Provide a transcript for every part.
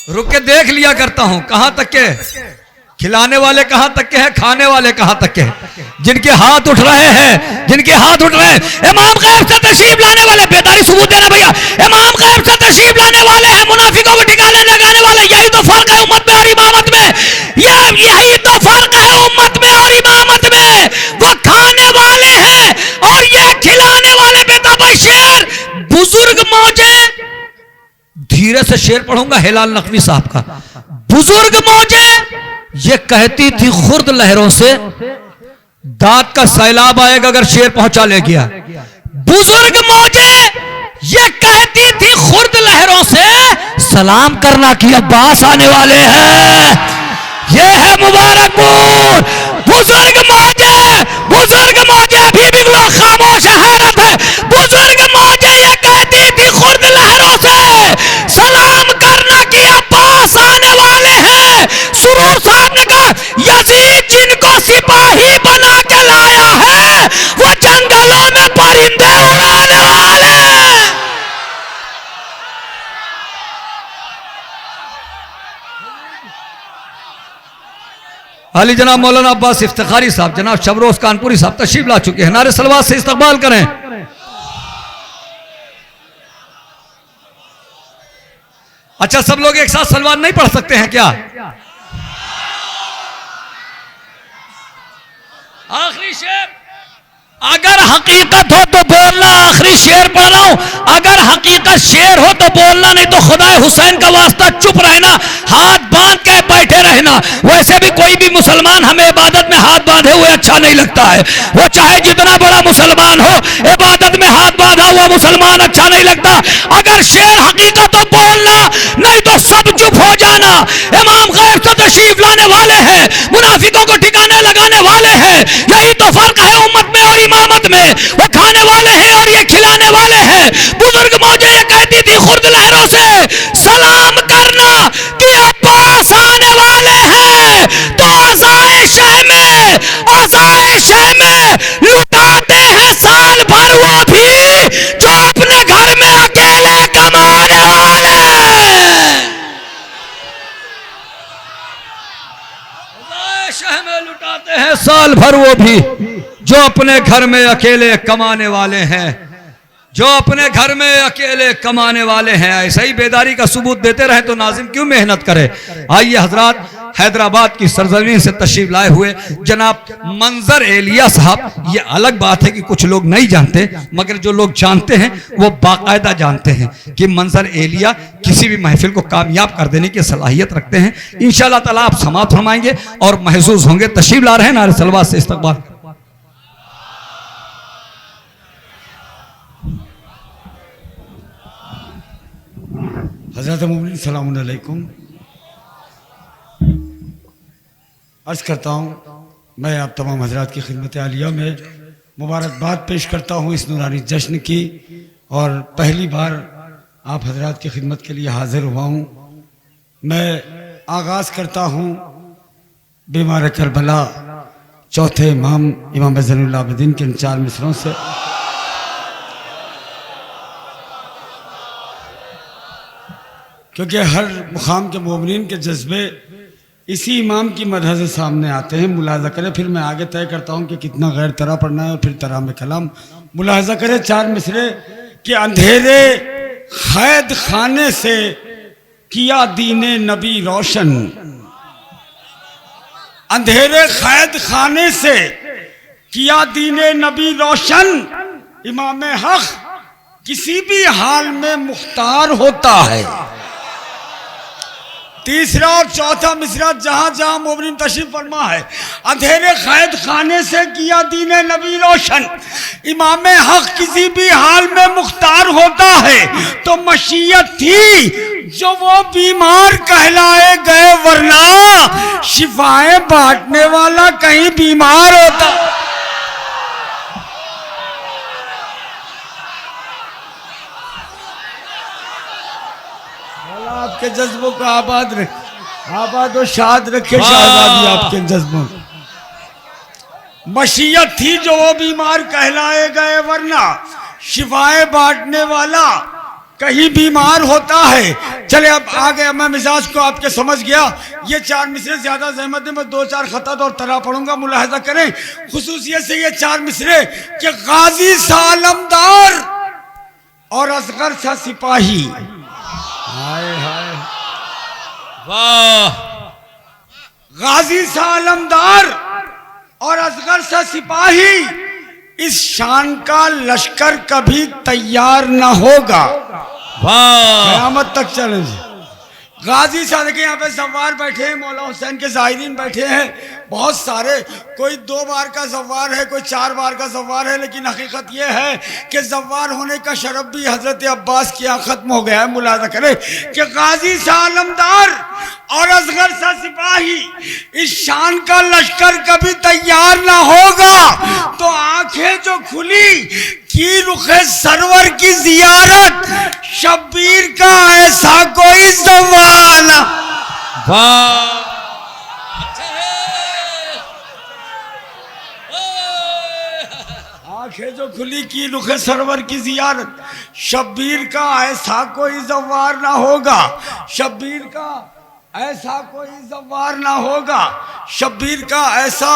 रुक के देख लिया करता हूं कहां तक के खिलाने वाले कहां तक के हैं, खाने वाले कहां तक के हैं। जिनके हाथ उठ रहे हैं, जिनके हाथ उठ रहे हैं, इमाम गैब से तशरीफ लाने वाले, बेदारी सबूत देना भैया, इमाम गैब से तशरीफ लाने वाले हैं, मुनाफिकों को ठिकाने लगाने वाले। यही तो फर्क है उम्मत में और इमामत में, यही तो फर्क है उम्मत में और इमामत में। वो खाने वाले हैं और ये खिलाने वाले। बेताबशेर बुजुर्ग मौजे, धीरे से शेर पढ़ूंगा हिलाल नकवी साहब का। बुजुर्ग मौजे ये कहती थी खुर्द लहरों से दांत का सैलाब आएगा अगर शेर पहुंचा ले गया। बुजुर्ग मौजे ये कहती थी खुर्द लहरों से सलाम करना कि अब्बास आने वाले हैं। ये है मुबारकपुर। बुजुर्ग मौजे अभी भी लोग खामोश है, हैरत है। बुजुर्ग मौजे ये कहती थी खुर्द लहरों से सलाम करना कि अब्बास आने वाले हैं। सुरूर साहब ने कहा यजीद जिनको सिपाही बना के लाया है वो जंगलों में परिंदे उड़ाने वाले हैं। हाली जनाब मौलाना अब्बास इफ्तिखारी साहब, जनाब शबरोज कानपुरी साहब तशरीफ ला चुके हैं। नारे सलवात से इस्तकबाल करें। अच्छा, सब लोग एक साथ सलवात नहीं पढ़ सकते हैं क्या? आखिरी शेर, अगर हकीकत हो तो बोलना। आखिरी शेर पढ़ रहा हूं, अगर हकीकत शेर हो तो बोलना, नहीं तो खुदा हुसैन का वास्ता चुप रहना, हाथ बांध के बैठे रहना। वैसे भी कोई भी मुसलमान हमें इबादत में हाथ बांधे हुए अच्छा नहीं लगता है। वो चाहे जितना बड़ा मुसलमान हो, इबादत में हाथ बांधा हुआ मुसलमान अच्छा नहीं लगता। अगर शेर हकीकत हो बोलना, नहीं तो सब चुप हो जाना। इमाम गैब से तशरीफ लाने वाले हैं, मुनाफिकों को ठिकाने लगाने वाले हैं। यही तो फर्क है उम्मत में और इमामत में। वो खाने वाले हैं और ये खिलाने वाले हैं। बुजुर्ग मौजे ये कहती थी खुर्द लहरों से सलाम करना कि अब्बास आने वाले हैं। तो आज़ाइश में लुटाते हैं साल भर वो भी जो अपने घर में अकेले कमाने वाले हैं। आज़ाइश में लुटाते हैं साल भर वो भी जो अपने घर में अकेले कमाने वाले हैं, जो अपने घर में अकेले कमाने वाले हैं। ऐसा ही बेदारी का सबूत देते रहे तो नाज़िम क्यों मेहनत करे। आइए हजरात, हैदराबाद की सरजमीन से तशरीफ लाए हुए जनाब मंजर एलिया साहब। ये अलग बात है कि कुछ लोग नहीं जानते, मगर जो लोग जानते हैं वो बाकायदा जानते हैं कि मंजर एलिया किसी भी महफिल को कामयाब कर देने की सलाहियत रखते हैं। इंशाअल्लाह ताला आप समात फरमाएंगे और महसूस होंगे। तशरीफ ला रहे हैं, नारे सलवात से इस्तकबाल। हज़रत मुमिन सलाम अलैकुम। अर्ज़ करता हूँ मैं आप तमाम हजरात की खिदमत आलिया में मुबारकबाद पेश करता हूँ इस नूरानी जश्न की। और पहली बार आप हजरात की खिदमत के लिए हाजिर हुआ हूँ। मैं आगाज़ करता हूँ बीमार करबला चौथे इमाम ज़ैनुल आबिदीन के इन 4 मिसरों से। क्योंकि हर मुकाम के मोमिनीन के जज्बे इसी इमाम की मदह से सामने आते हैं। मुलाजा करें, फिर मैं आगे तय करता हूँ कि कितना गैर तरा पढ़ना है और फिर तरा में कलाम। मुलाजा करें 4 मिसरे कि अंधेरे कैद खाने से किया दीने नबी रोशन। अंधेरे कैद खाने से किया दीने नबी रोशन। इमाम हक किसी भी हाल में मुख्तार होता है। तीसरा और चौथा मिसरा जहां जहां मोमिन तशरीफ फरमा है। अंधेरे कैद खाने से किया दीने नबी रोशन। इमाम हक किसी भी हाल में मुख्तार होता है तो मशीयत थी जो वो बीमार कहलाए गए, वरना शिफाएं बांटने वाला कहीं बीमार होता। आपके जज्बों को आबाद और शाद रखे शाहजादी आपके जज्बों। मशीयत थी जो वो बीमार कहलाए गए, वरना शिफाए बांटने वाला कहीं बीमार होता है। चले अब आ गया, मैं मिजाज को आपके समझ गया। ये 4 मिसरे ज्यादा जहमत है, मैं 2-4 खतात और तरा पढ़ूंगा, मुलाहजा करें खुसूसियत से ये 4 मिसरे कि गाजी सा अलमदार और असगर सा सिपाही। हाय हाय वाह, गाजी सा अलमदार और असगर सा सिपाही, इस शान का लश्कर कभी तैयार न होगा। वाह, कयामत तक चलेंगे। गाजी साहब के यहाँ पे सवार बैठे हैं, मौला हुसैन के ज़ाहिरीन बैठे हैं बहुत सारे। कोई 2 बार का सवार है, कोई 4 बार का सवार है, लेकिन हकीकत यह है कि सवार होने का शरफ भी हजरत अब्बास के यहाँ खत्म हो गया है। मुलाजा करें कि गाजी सा आलमदार और असगर सा सिपाही, इस शान का लश्कर कभी तैयार ना होगा। तो आंखें जो खुली की रुखे सरवर की जियारत, शब्बीर का ऐसा कोई सवाल। वाह, आंखें जो खुली की रुखे सरवर की जियारत, शब्बीर का ऐसा कोई जवार ना होगा। शब्बीर का ऐसा कोई जवार ना होगा। शब्बीर का ऐसा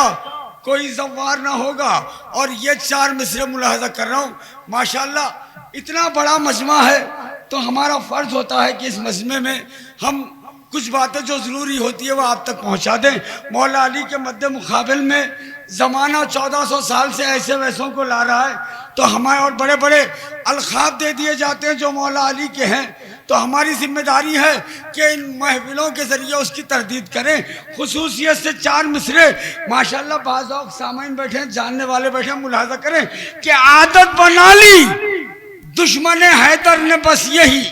कोई जवार ना होगा। और ये 4 मिसरे मुलाहजा कर रहा हूँ, माशाल्लाह इतना बड़ा मजमा है, तो हमारा फर्ज होता है कि इस मजमे में हम कुछ बातें जो ज़रूरी होती है वह आप तक पहुँचा दें। मौला अली के मद्दे मुकाबिल में ज़माना 1400 साल से ऐसे वैसों को ला रहा है, तो हमारे और बड़े बड़े अलखाब दे दिए जाते हैं जो मौला अली के हैं। तो हमारी जिम्मेदारी है कि इन महफिलों के ज़रिए उसकी तरदीद करें। खुसूसियत से 4 मिसरे माशाल्लाह बाज़ औक़ सामाइन बैठे हैं, जानने वाले बैठे हैं, मुलाहजा करें कि आदत बना ली दुश्मन हैदर ने बस यही,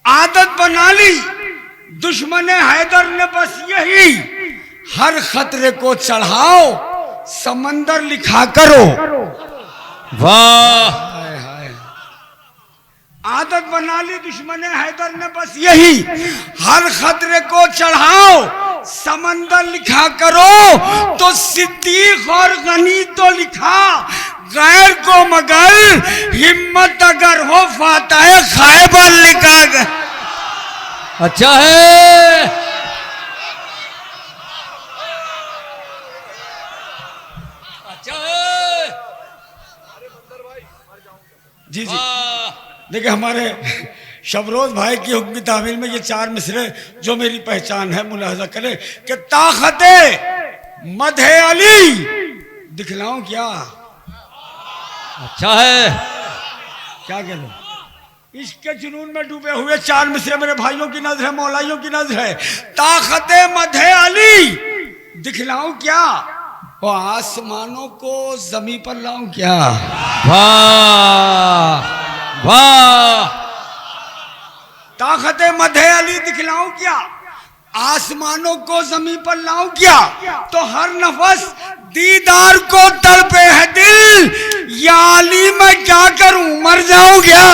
आदत बना ली दुश्मन हैदर ने बस यही, हर खतरे को चढ़ाओ समंदर लिखा करो। वाह, आदत बना ली दुश्मन हैदर ने बस यही, हर खतरे को चढ़ाओ समंदर लिखा करो। तो सिद्दीक और गनी तो लिखा गैर को, मगर हिम्मत अगर हो फातह खैबर लिखा गया। अच्छा है, अच्छा है। जी जी, देखिए हमारे शबरोज भाई की हुक्मी तामील में ये 4 मिसरे जो मेरी पहचान है, मुलाहजा करें कि ताकते मधे अली दिखलाऊं क्या। अच्छा है, क्या कह रहे, इश्क के जुनून में डूबे हुए 4 मिसरे मेरे भाइयों की नजर है, मौलाइयों की नजर है। ताकते मधे अली दिखलाऊं क्या, वो आसमानों को जमीन पर लाऊं क्या। वाह वाह, ताकते मधे अली दिखलाऊं क्या, आसमानों को जमीन पर लाऊं क्या। तो हर नफस दीदार को तड़पे है दिल, या अली मैं क्या करूं मर जाऊं क्या।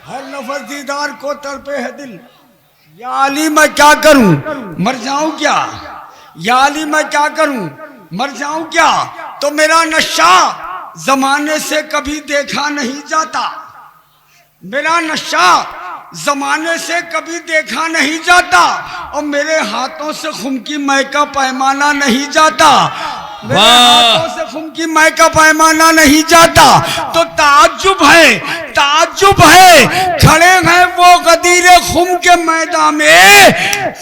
हर नफस दीदार को तड़पे है दिल, या अली मैं क्या करूं मर जाऊं क्या। या अली मैं क्या करूं मर जाऊं क्या। तो मेरा नशा जमाने से कभी देखा नहीं जाता, मेरा नशा जमाने से कभी देखा नहीं जाता, और मेरे हाथों से खुम की मै का पैमाना नहीं जाता, मेरे हाथों से खुम की मै का पैमाना नहीं जाता। तो ताज्जुब है, ताज्जुब है, खड़े हैं वो गदीरे खुम के मैदान में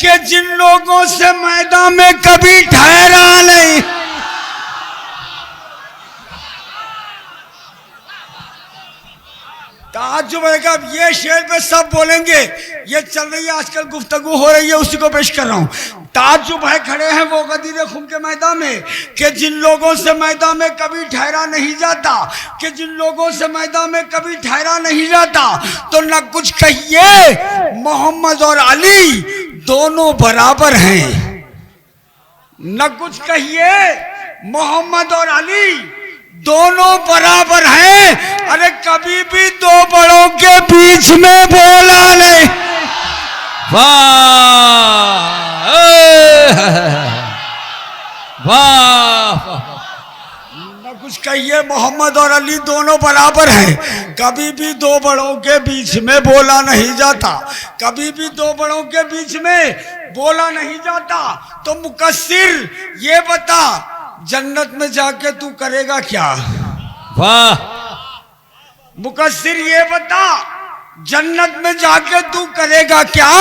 कि जिन लोगों से मैदान में कभी ठहरा नहीं। ताज्जुब है कि अब ये शेर पे सब बोलेंगे, ये चल रही है आजकल गुफ्तगू हो रही है, उसी को पेश कर रहा हूँ। ताज्जुब है, खड़े हैं वो गदीरे खुम के मैदान में कि जिन लोगों से मैदान में कभी ठहरा नहीं जाता, कि जिन लोगों से मैदान में कभी ठहरा नहीं जाता। तो न कुछ कहिए मोहम्मद और अली दोनों बराबर हैं, न कुछ कहिए मोहम्मद और अली दोनों बराबर हैं। अरे कभी भी 2 बड़ों के बीच में बोला नहीं। वाह, वाह न कुछ कहिए, मोहम्मद और अली दोनों बराबर हैं। कभी भी दो बड़ों के बीच में बोला नहीं जाता, कभी भी दो बड़ों के बीच में बोला नहीं जाता। तो मुकस्सिर ये बता, जन्नत में जाके तू करेगा क्या? वाह मुकस्सिर ये बता, जन्नत में जाके तू करेगा क्या?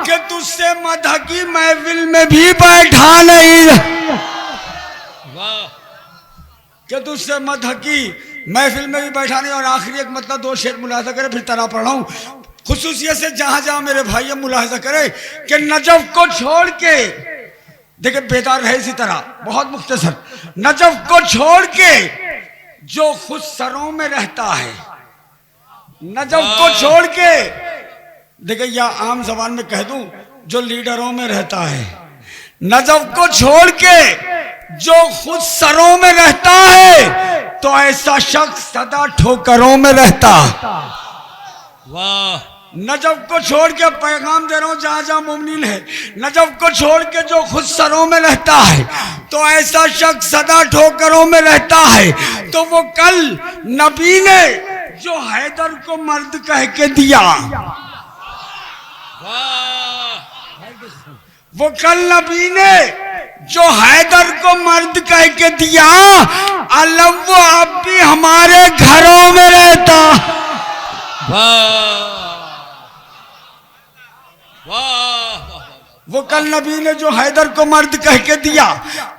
कि तुझसे मदह की महफिल में भी बैठा नहीं, वाह कि तुझसे मदह की महफिल में भी बैठा नहीं। और आखिरी एक मतलब दो शेर मुलाहिजा करे, फिर तरह पढ़ा हूं खुसूसियत से, जहां जहां मेरे भाई मुलाहिजा करे कि नजफ को छोड़ के, देखिए बेदार रहे इसी तरह, बहुत मुख्तसर, नजफ को छोड़ के जो खुद सरों में रहता है, नजफ को छोड़ के, देखिए या आम जबान में कह दूं, जो लीडरों में रहता है, नजफ को छोड़ के जो खुद सरों में रहता है, तो ऐसा शख्स सदा ठोकरों में रहता। वाह नजफ को छोड़ के, पैगाम दे रहा हूं जहां जहां मुमकिन है, नजफ को छोड़ के जो खुद सरों में रहता है, तो ऐसा शख्स सदा ठोकरों में रहता है। तो वो कल नबी ने जो हैदर को मर्द कह के दिया, वो कल नबी ने जो हैदर को मर्द कह के दिया, अलम वो अब भी हमारे घरों में रहता। वो कल नबी ने जो हैदर को मर्द कह के दिया,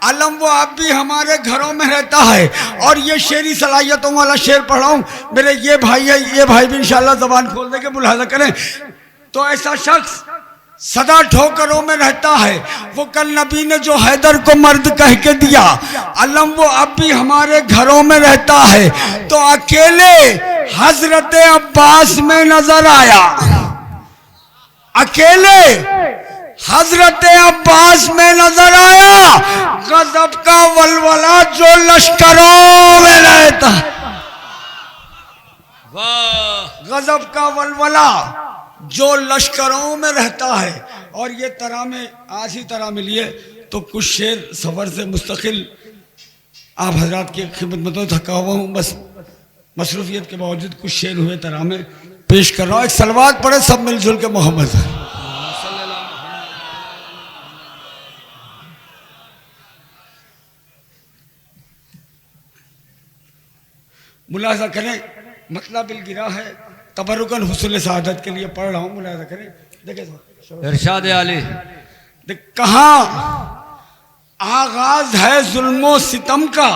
अलम वो अब भी हमारे घरों में रहता है। और ये शेरी सलाहियतों वाला शेर पढ़ाऊं, मेरे ये भाई है, ये भाई भी इंशाल्लाह जबान खोल दे के मुलाहिजा करें। तो ऐसा शख्स सदा ठोकरों में रहता है, वो कल नबी ने जो हैदर को मर्द कह के दिया, अलम वो अब भी हमारे घरों में रहता है। तो अकेले हजरत अब्बास में नजर आया, अकेले हजरत अब्बास में नजर आया, गजब का वलवला जो लश्करों में रहता, गजब का वलवला जो लश्करों में रहता है। और ये तरह में आज ही तरह मिली है, तो कुछ शेर सफर से मुस्तकिल आप हजरात की खिदमत में तो थका हुआ हूँ, बस मसरूफियत के बावजूद कुछ शेर हुए तरह में पेश कर रहा हूँ। एक सलवात पढ़े सब मिलजुल के मोहम्मद। मुलाजा करें, मतलब बिल गिरा है, तबरुकन हुस्न सआदत के लिए पढ़ रहा हूँ, मुलाजा करें। देखिए इरशाद आली, देख कहाँ आगाज है जुल्मो सितम का,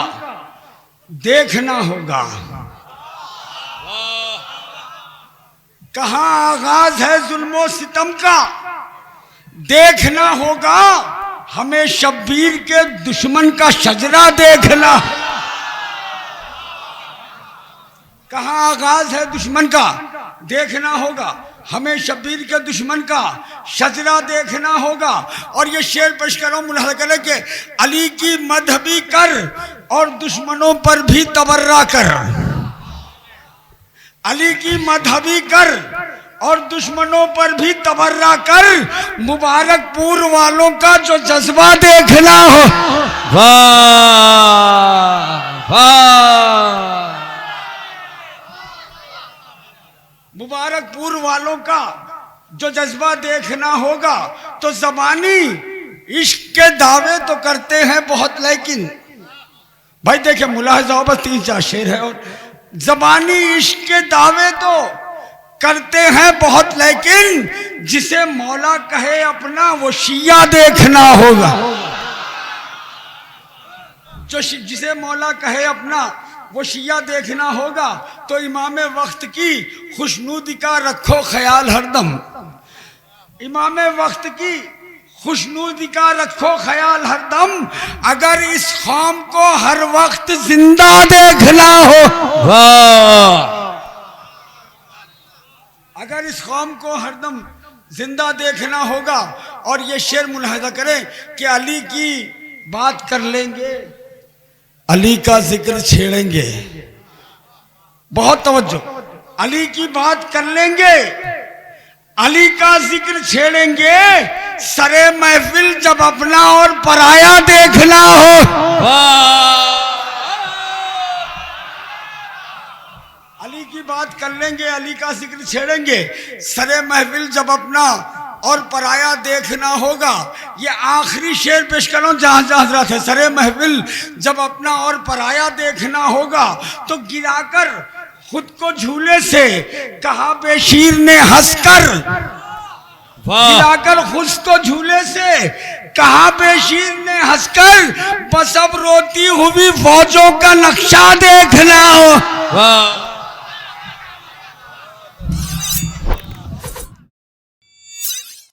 देखना होगा। कहाँ आगाज है जुल्मो सितम का, देखना होगा। हमें शब्बीर के दुश्मन का शजरा देखना। कहाँ आगाज है दुश्मन का, देखना होगा। हमें शब्बीर के दुश्मन का शजरा देखना होगा। और ये शेर पेश करो, मुलाहिजा करें कि अली की मदह भी कर और दुश्मनों पर भी तबर्रा कर। अली की मदह भी कर और दुश्मनों पर भी तबर्रा कर। मुबारकपुर वालों का जो जज्बा देखना हो, वाह वाह, मुबारकपुर वालों का जो जज्बा देखना होगा। तो ज़बानी इश्क के दावे तो करते हैं बहुत, लेकिन भाई देखिए मुलाहिजा हो, बस 3-4 शेर है। और ज़बानी इश्क के दावे तो करते हैं बहुत, लेकिन जिसे मौला कहे अपना वो शिया देखना होगा। जो जिसे मौला कहे अपना वो शिया देखना होगा। तो इमाम वक्त की खुशनूदी का रखो ख्याल हरदम, इमाम वक्त की खुशनूदी का रखो ख्याल हरदम। अगर इस कौम को हर वक्त जिंदा देखना हो, वाह, अगर इस कौम को हरदम जिंदा देखना होगा। और ये शेर मुलाहिजा करें कि अली की बात कर लेंगे, अली का जिक्र छेड़ेंगे। बहुत तवज्जो, अली की बात कर लेंगे, अली का जिक्र छेड़ेंगे। सरे महफिल जब अपना और पराया देखना हो। अली की बात कर लेंगे, अली का जिक्र छेड़ेंगे। सरे महफिल जब अपना और पराया देखना होगा, ये आखिरी शेर पेश कर रहा हूं जहां जहां हजरत है। सरे महफिल जब अपना और पराया देखना होगा तो गिराकर खुद को झूले से कहा बेशीर ने हंसकर, गिराकर खुद को झूले से कहा बेशीर ने हंसकर, बस अब रोती हुई फौजों का नक्शा देखना हो।